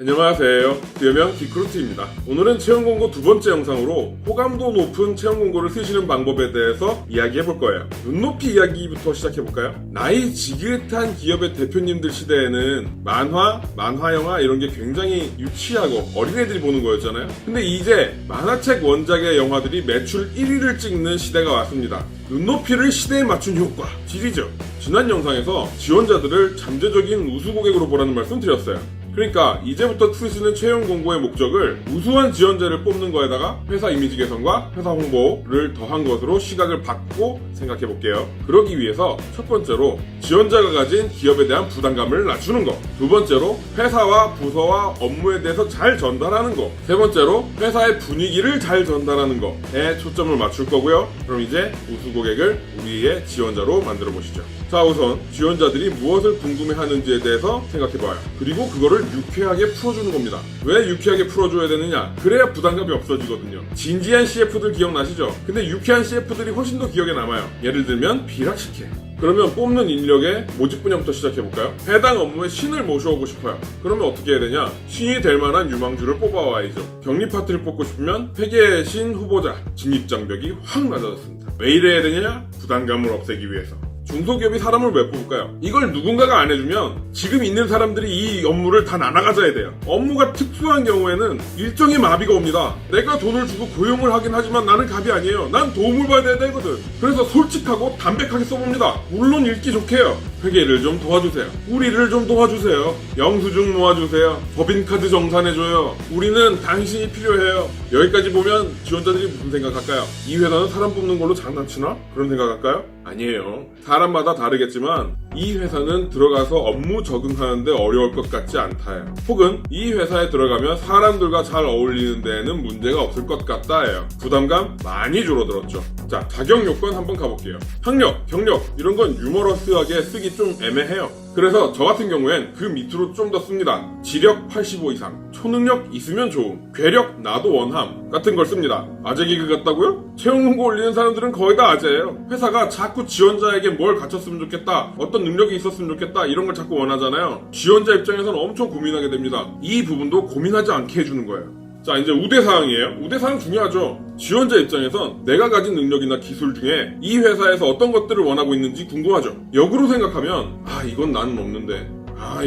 안녕하세요. 별명 디크루트입니다. 오늘은 채용공고 두 번째 영상으로 호감도 높은 채용공고를 쓰시는 방법에 대해서 이야기해볼 거예요. 눈높이 이야기부터 시작해볼까요? 나이 지긋한 기업의 대표님들 시대에는 만화, 만화영화 이런 게 굉장히 유치하고 어린애들이 보는 거였잖아요. 근데 이제 만화책 원작의 영화들이 매출 1위를 찍는 시대가 왔습니다. 눈높이를 시대에 맞춘 효과, 질이죠. 지난 영상에서 지원자들을 잠재적인 우수 고객으로 보라는 말씀 드렸어요. 그러니까 이제부터 쓰시는 채용 공고의 목적을 우수한 지원자를 뽑는 거에다가 회사 이미지 개선과 회사 홍보를 더한 것으로 시각을 바꾸고 생각해 볼게요. 그러기 위해서 첫 번째로 지원자가 가진 기업에 대한 부담감을 낮추는 거, 두 번째로 회사와 부서와 업무에 대해서 잘 전달하는 거, 세 번째로 회사의 분위기를 잘 전달하는 거에 초점을 맞출 거고요. 그럼 이제 우수 고객을 우리의 지원자로 만들어 보시죠. 자, 우선 지원자들이 무엇을 궁금해하는지에 대해서 생각해봐요. 그리고 그거를 유쾌하게 풀어주는 겁니다. 왜 유쾌하게 풀어줘야 되느냐? 그래야 부담감이 없어지거든요. 진지한 CF들 기억나시죠? 근데 유쾌한 CF들이 훨씬 더 기억에 남아요. 예를 들면 비락식회. 그러면 뽑는 인력의 모집 분야부터 시작해볼까요? 해당 업무에 신을 모셔오고 싶어요. 그러면 어떻게 해야 되냐? 신이 될 만한 유망주를 뽑아와야죠. 격리 파트를 뽑고 싶으면 회계의 신 후보자 진입장벽이 확 낮아졌습니다. 왜 이래야 되냐? 부담감을 없애기 위해서. 중소기업이 사람을 왜 뽑을까요? 이걸 누군가가 안 해주면 지금 있는 사람들이 이 업무를 다 나눠가져야 돼요. 업무가 특수한 경우에는 일정의 마비가 옵니다. 내가 돈을 주고 고용을 하긴 하지만 나는 갑이 아니에요. 난 도움을 받아야 되거든. 그래서 솔직하고 담백하게 써봅니다. 물론 읽기 좋게요. 회계를 좀 도와주세요. 우리를 좀 도와주세요. 영수증 모아주세요. 법인카드 정산해줘요. 우리는 당신이 필요해요. 여기까지 보면 지원자들이 무슨 생각할까요? 이 회사는 사람 뽑는 걸로 장난치나? 그런 생각할까요? 아니에요. 사람마다 다르겠지만 이 회사는 들어가서 업무 적응하는데 어려울 것 같지 않다예요. 혹은 이 회사에 들어가면 사람들과 잘 어울리는 데에는 문제가 없을 것 같다예요. 부담감 많이 줄어들었죠. 자, 자격 요건 한번 가볼게요. 학력, 경력 이런 건 유머러스하게 쓰기 좀 애매해요. 그래서 저 같은 경우엔 그 밑으로 좀 더 씁니다. 지력 85 이상, 초능력 있으면 좋음, 괴력 나도 원함 같은 걸 씁니다. 아재 개그 같다고요? 채용 공고 올리는 사람들은 거의 다 아재예요. 회사가 자꾸 지원자에게 뭘 갖췄으면 좋겠다, 어떤 능력이 있었으면 좋겠다 이런 걸 자꾸 원하잖아요. 지원자 입장에서는 엄청 고민하게 됩니다. 이 부분도 고민하지 않게 해주는 거예요. 자, 이제 우대사항이에요. 우대사항 중요하죠. 지원자 입장에선 내가 가진 능력이나 기술 중에 이 회사에서 어떤 것들을 원하고 있는지 궁금하죠. 역으로 생각하면 이건 나는 없는데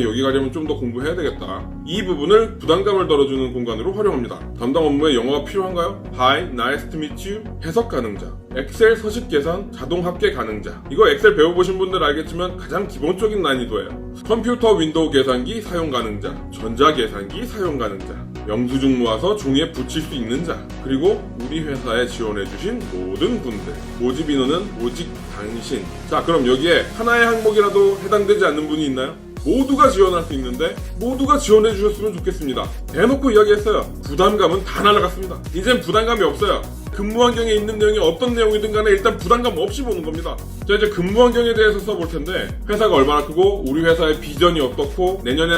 여기 가려면 좀 더 공부해야 되겠다. 이 부분을 부담감을 덜어주는 공간으로 활용합니다. 담당 업무에 영어가 필요한가요? Hi, nice to meet you. 해석 가능자, 엑셀 서식 계산, 자동 합계 가능자. 이거 엑셀 배워보신 분들 알겠지만 가장 기본적인 난이도예요. 컴퓨터 윈도우 계산기 사용 가능자, 전자 계산기 사용 가능자, 영수증 모아서 종이에 붙일 수 있는 자, 그리고 우리 회사에 지원해주신 모든 분들. 모집 인원은 오직 당신. 자, 그럼 여기에 하나의 항목이라도 해당되지 않는 분이 있나요? 모두가 지원할 수 있는데 모두가 지원해 주셨으면 좋겠습니다. 대놓고 이야기했어요. 부담감은 다 날아갔습니다. 이젠 부담감이 없어요. 근무 환경에 있는 내용이 어떤 내용이든 간에 일단 부담감 없이 보는 겁니다. 자, 이제 근무 환경에 대해서 써볼 텐데 회사가 얼마나 크고 우리 회사의 비전이 어떻고 내년에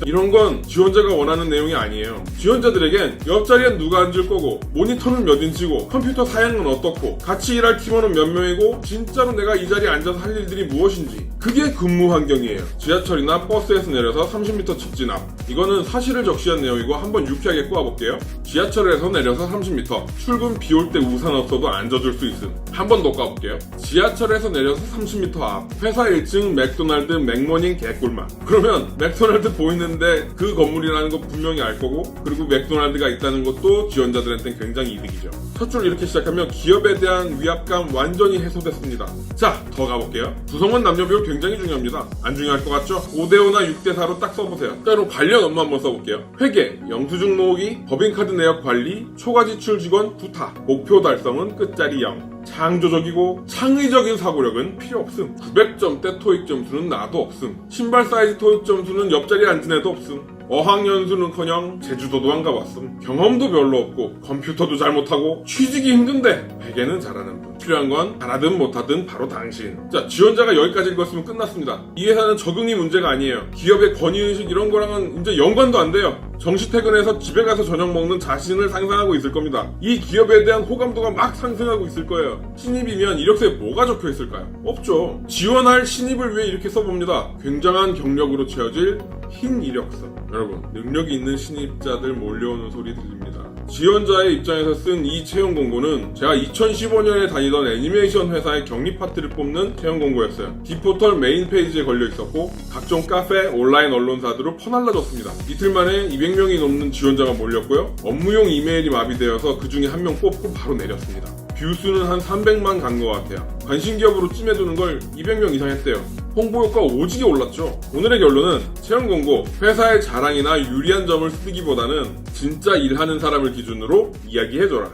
이런 건 지원자가 원하는 내용이 아니에요. 지원자들에겐 옆자리엔 누가 앉을 거고 모니터는 몇 인치고 컴퓨터 사양은 어떻고 같이 일할 팀원은 몇 명이고 진짜로 내가 이 자리에 앉아서 할 일들이 무엇인지, 그게 근무 환경이에요. 지하철이나 버스에서 내려서 30m 직진 앞, 이거는 사실을 적시한 내용이고 한번 유쾌하게 꼬아볼게요. 지하철에서 내려서 30m, 출근 비 올 때 우산 없어도 앉아줄 수 있음. 한 번 더 까볼게요. 지하철에서 내려서 30m 앞, 회사 1층 맥도날드 맥모닝 개꿀맛. 그러면 맥도날드 보이는데 그 건물이라는 거 분명히 알 거고, 그리고 맥도날드가 있다는 것도 지원자들한테는 굉장히 이득이죠. 첫 줄 이렇게 시작하면 기업에 대한 위압감 완전히 해소됐습니다. 자, 더 가볼게요. 구성원 남녀 비율 굉장히 중요합니다. 안 중요할 것 같죠? 5대5나 6대4로 딱 써보세요. 자, 그럼 관련 업무 한번 써볼게요. 회계, 영수증 모으기, 법인카드 내역 관리, 초과 지출 직원 부탁, 목표 달성은 끝자리 0. 창조적이고 창의적인 사고력은 필요 없음. 900점대 토익 점수는 나도 없음. 신발 사이즈 토익 점수는 옆자리에 앉은 애도 없음. 어학연수는커녕 제주도도 안 가봤음. 경험도 별로 없고 컴퓨터도 잘 못하고 취직이 힘든데 회계는 잘하는 분. 필요한 건 잘하든 못하든 바로 당신. 자, 지원자가 여기까지 읽었으면 끝났습니다. 이 회사는 적응이 문제가 아니에요. 기업의 권위의식 이런 거랑은 이제 연관도 안 돼요. 정시 퇴근해서 집에 가서 저녁 먹는 자신을 상상하고 있을 겁니다. 이 기업에 대한 호감도가 막 상승하고 있을 거예요. 신입이면 이력서에 뭐가 적혀 있을까요? 없죠. 지원할 신입을 위해 이렇게 써봅니다. 굉장한 경력으로 채워질 흰 이력서. 여러분, 능력이 있는 신입자들 몰려오는 소리 들립니다. 지원자의 입장에서 쓴 이 채용 공고는 제가 2015년에 다니던 애니메이션 회사의 격리 파트를 뽑는 채용 공고였어요. 디포털 메인 페이지에 걸려 있었고 각종 카페, 온라인 언론사들로 퍼날라졌습니다. 이틀 만에 200명이 넘는 지원자가 몰렸고요. 업무용 이메일이 마비되어서 그 중에 한 명 뽑고 바로 내렸습니다. 뷰수는 한 300만 간 것 같아요. 관심 기업으로 찜해두는 걸 200명 이상 했대요. 홍보 효과 오지게 올랐죠. 오늘의 결론은 채용 공고, 회사의 자랑이나 유리한 점을 쓰기보다는 진짜 일하는 사람을 기준으로 이야기해줘라.